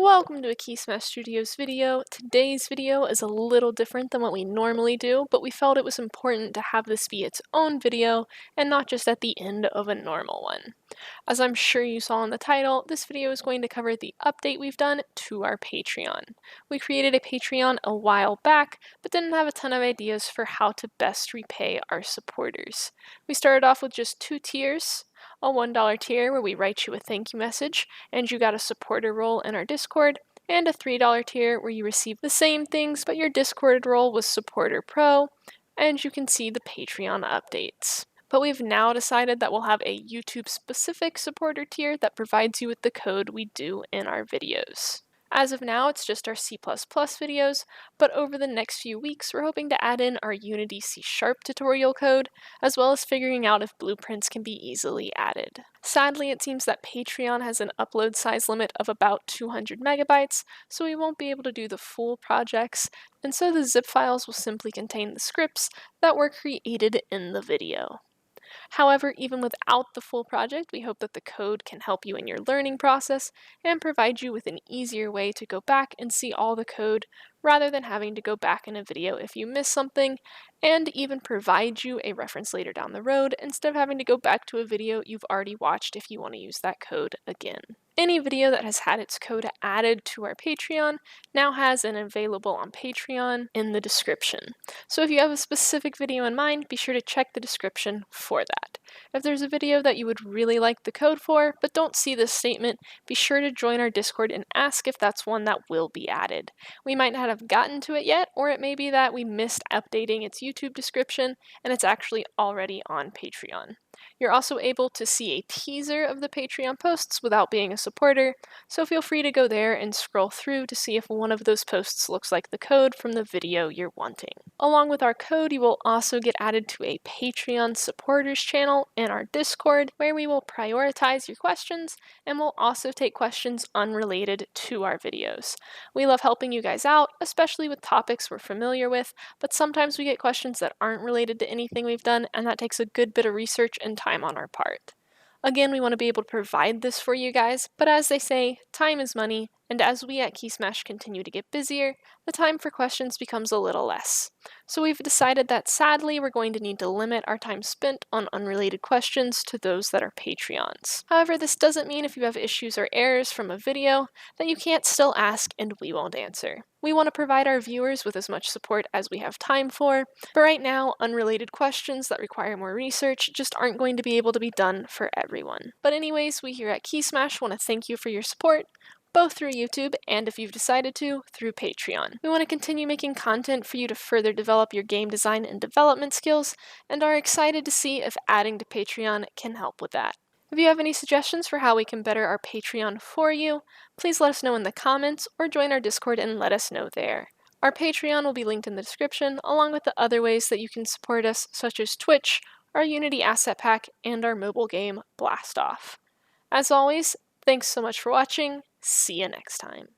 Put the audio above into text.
Welcome to a Key Smash Studios video. Today's video is a little different than what we normally do, but we felt it was important to have this be its own video and not just at the end of a normal one. As I'm sure you saw in the title, this video is going to cover the update we've done to our Patreon. We created a Patreon a while back, but didn't have a ton of ideas for how to best repay our supporters. We started off with just 2 tiers. A $1 tier where we write you a thank you message and you got a supporter role in our Discord, and a $3 tier where you receive the same things but your Discord role was Supporter Pro, and you can see the Patreon updates. But we've now decided that we'll have a YouTube-specific supporter tier that provides you with the code we do in our videos. As of now, it's just our C++ videos, but over the next few weeks, we're hoping to add in our Unity C# tutorial code, as well as figuring out if blueprints can be easily added. Sadly, it seems that Patreon has an upload size limit of about 200 megabytes, so we won't be able to do the full projects, and so the zip files will simply contain the scripts that were created in the video. However, even without the full project, we hope that the code can help you in your learning process and provide you with an easier way to go back and see all the code rather than having to go back in a video if you miss something, and even provide you a reference later down the road instead of having to go back to a video you've already watched if you want to use that code again. Any video that has had its code added to our Patreon now has an available on Patreon in the description. So if you have a specific video in mind, be sure to check the description for that. If there's a video that you would really like the code for, but don't see this statement, be sure to join our Discord and ask if that's one that will be added. We might not have gotten to it yet, or it may be that we missed updating its YouTube description and it's actually already on Patreon. You're also able to see a teaser of the Patreon posts without being a supporter, so feel free to go there and scroll through to see if one of those posts looks like the code from the video you're wanting. Along with our code, you will also get added to a Patreon supporters channel in our Discord, where we will prioritize your questions and will also take questions unrelated to our videos. We love helping you guys out, especially with topics we're familiar with, but sometimes we get questions that aren't related to anything we've done, and that takes a good bit of research and time on our part. Again, we want to be able to provide this for you guys, but as they say, time is money, and as we at Key Smash continue to get busier, the time for questions becomes a little less. So we've decided that sadly we're going to need to limit our time spent on unrelated questions to those that are Patreons. However, this doesn't mean if you have issues or errors from a video that you can't still ask and we won't answer. We want to provide our viewers with as much support as we have time for, but right now, unrelated questions that require more research just aren't going to be able to be done for everyone. But anyways, we here at Key Smash want to thank you for your support, both through YouTube and, if you've decided to, through Patreon. We want to continue making content for you to further develop your game design and development skills, and are excited to see if adding to Patreon can help with that. If you have any suggestions for how we can better our Patreon for you, please let us know in the comments or join our Discord and let us know there. Our Patreon will be linked in the description, along with the other ways that you can support us, such as Twitch, our Unity Asset Pack, and our mobile game, Blast Off. As always, thanks so much for watching. See you next time.